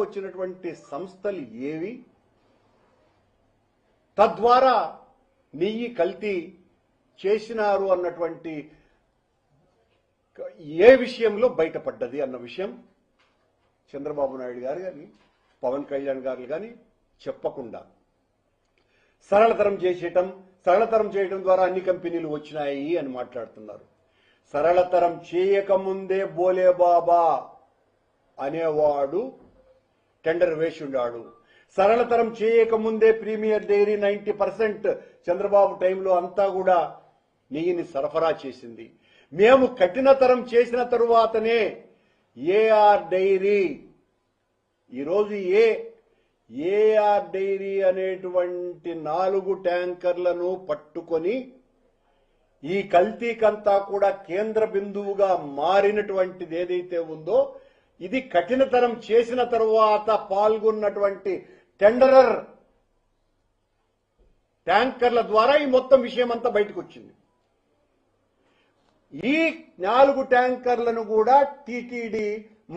వచ్చినటువంటి సంస్థలు ఏవి, తద్వారా నెయ్యి కల్తీ చేసినారు అన్నటువంటి ఏ విషయంలో బయటపడ్డది అన్న విషయం చంద్రబాబు నాయుడు గారు కానీ పవన్ కళ్యాణ్ గారు కానీ చెప్పకుండా సరళతరం చేయడం ద్వారా అన్ని కంపెనీలు వచ్చినాయి అని మాట్లాడుతున్నారు. సరళతరం చేయకముందే బోలే బాబా అనేవాడు టెండర్ వేసి ఉన్నాడు. సరళతరం చేయకముందే ప్రీమియర్ డైరీ 90% చంద్రబాబు టైంలో అంతా కూడా నెయ్యిని సరఫరా చేసింది. మేము కఠినతరం చేసిన తరువాతనే ఏఆర్ డైరీ ఈరోజు ఏఆర్ డైరీ అనేటువంటి 4 ట్యాంకర్లను పట్టుకొని ఈ కల్తీకంతా కూడా కేంద్ర బిందువుగా మారినటువంటిది ఏదైతే ఉందో ఇది కఠినతరం చేసిన తరువాత పాల్గొన్నటువంటి టెండరర్ ట్యాంకర్ల ద్వారా ఈ మొత్తం విషయం అంతా బయటకు వచ్చింది. ఈ 4 ట్యాంకర్లను కూడా టీటీడీ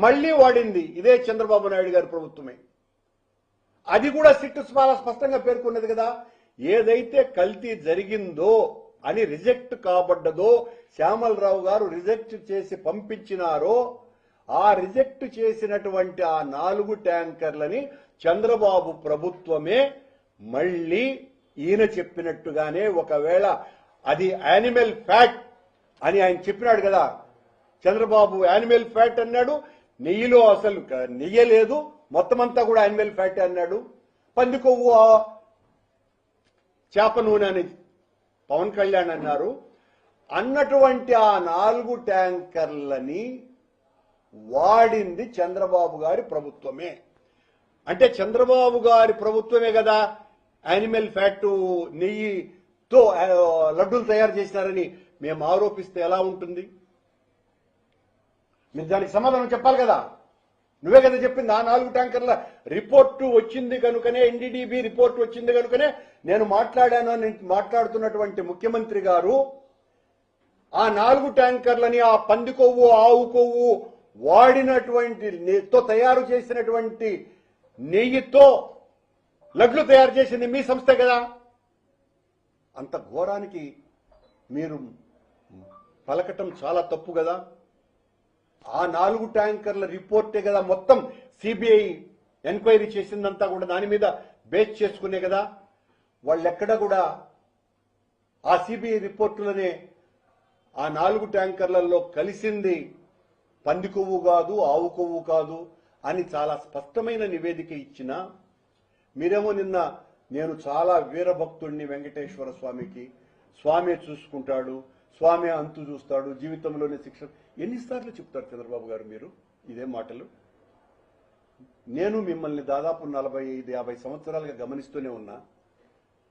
మళ్లీ వాడింది ఇదే చంద్రబాబు నాయుడు గారి ప్రభుత్వమే. అది కూడా సిట్ స్పష్టంగా పేర్కొన్నది కదా, ఏదైతే కల్తీ జరిగిందో అని రిజెక్ట్ కాబడ్డదో శ్యామలరావు గారు రిజెక్ట్ చేసి పంపించినారో ఆ రిజెక్ట్ చేసినటువంటి ఆ 4 ట్యాంకర్లని చంద్రబాబు ప్రభుత్వమే మళ్లీ ఈయన చెప్పినట్టుగానే ఒకవేళ అది యానిమల్ ఫ్యాట్ అని ఆయన చెప్పినాడు కదా, చంద్రబాబు యానిమల్ ఫ్యాట్ అన్నాడు, నెయ్యిలో అసలు నెయ్యి లేదు, మొత్తం అంతా కూడా యానిమల్ ఫ్యాట్ అన్నాడు. పంది కొవ్వు చేప నూనె అని పవన్ కళ్యాణ్ అన్నారు. అన్నటువంటి ఆ 4 ట్యాంకర్లని వాడింది చంద్రబాబు గారి ప్రభుత్వమే. అంటే చంద్రబాబు గారి ప్రభుత్వమే కదా యానిమల్ ఫ్యాట్ నెయ్యితో లడ్డూలు తయారు చేసినారని మేము ఆరోపిస్తే ఎలా ఉంటుంది? మీరు దానికి సమాధానం చెప్పాలి కదా. నువ్వే కదా చెప్పింది ఆ 4 ట్యాంకర్ల రిపోర్టు వచ్చింది కనుకనే, ఎన్డీడీబీ రిపోర్టు వచ్చింది కనుకనే నేను మాట్లాడాను అని మాట్లాడుతున్నటువంటి ముఖ్యమంత్రి గారు ఆ 4 ట్యాంకర్లని ఆ పంది కొవ్వు ఆవు కొవ్వు వాడినటువంటి నెయ్యితో తయారు చేసినటువంటి నెయ్యితో లడ్లు తయారు చేసింది మీ సంస్థ కదా. అంత ఘోరానికి మీరు పలకటం చాలా తప్పు కదా. ఆ 4 ట్యాంకర్ల రిపోర్టే కదా మొత్తం సిబిఐ ఎంక్వైరీ చేసిందంతా కూడా దాని మీద బేస్ చేసుకునే కదా. వాళ్ళెక్కడ కూడా ఆ సిబిఐ రిపోర్టులనే ఆ 4 ట్యాంకర్లలో కలిసింది పంది కొవ్వు కాదు, ఆవు కొవ్వు కాదు అని చాలా స్పష్టమైన నివేదిక ఇచ్చిన మీరేమో నిన్న నేను చాలా వీరభక్తుడిని వెంకటేశ్వర స్వామికి, స్వామి చూసుకుంటాడు, స్వామి అంతు చూస్తాడు, జీవితంలోనే శిక్ష ఎన్నిసార్లు చెప్తారు చంద్రబాబు గారు మీరు ఇదే మాటలు? నేను మిమ్మల్ని దాదాపు 45-50 సంవత్సరాలుగా గమనిస్తూనే ఉన్నా,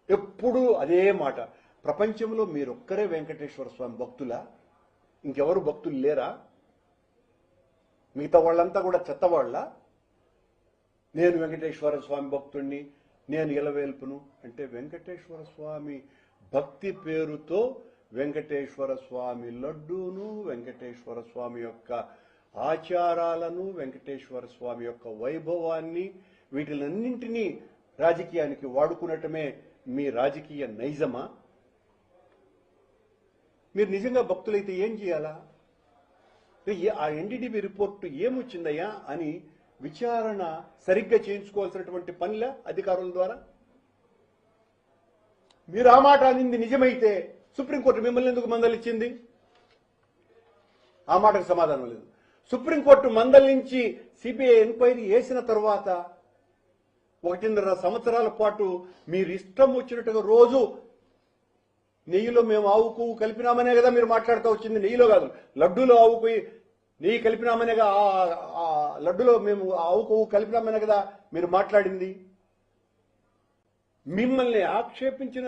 ఎప్పుడు అదే మాట. ప్రపంచంలో మీరొక్కరే వెంకటేశ్వర స్వామి భక్తులా? ఇంకెవరు భక్తులు లేరా? మిగతా వాళ్ళంతా కూడా చెత్తవాళ్ళ? నేను వెంకటేశ్వర స్వామి భక్తుడిని, నేను ఇలవేల్పును అంటే వెంకటేశ్వర స్వామి భక్తి పేరుతో వెంకటేశ్వర స్వామి లడ్డూను, వెంకటేశ్వర స్వామి యొక్క ఆచారాలను, వెంకటేశ్వర స్వామి యొక్క వైభవాన్ని వీటిలన్నింటినీ రాజకీయానికి వాడుకునటమే మీ రాజకీయ నైజమా? మీరు నిజంగా భక్తులైతే ఏం చేయాలా? ఆ ఎన్డీడీబీ రిపోర్టు ఏమొచ్చిందయ్యా అని విచారణ సరిగ్గా చేయించుకోవాల్సినటువంటి పనిలా అధికారుల ద్వారా? మీరు ఆ మాట అనింది నిజమైతే సుప్రీంకోర్టు మిమ్మల్ని ఎందుకు మందలిచ్చింది? ఆ మాటకు సమాధానం లేదు. సుప్రీంకోర్టు మందలించి సిబిఐ ఎంక్వైరీ చేసిన తర్వాత 1.5 సంవత్సరాల పాటు మీరు ఇష్టం వచ్చినట్టుగా రోజు నెయ్యిలో మేము ఆవు కొవ్వు కలిపినామనే కదా మీరు మాట్లాడుతూ వచ్చింది. నెయ్యిలో కాదు, లడ్డూలో ఆవు నెయ్యి కలిపినామనేగా, ఆ లడ్డులో మేము ఆవు కొవ్వు కలిపినామనే కదా మీరు మాట్లాడింది. మిమ్మల్ని ఆక్షేపించిన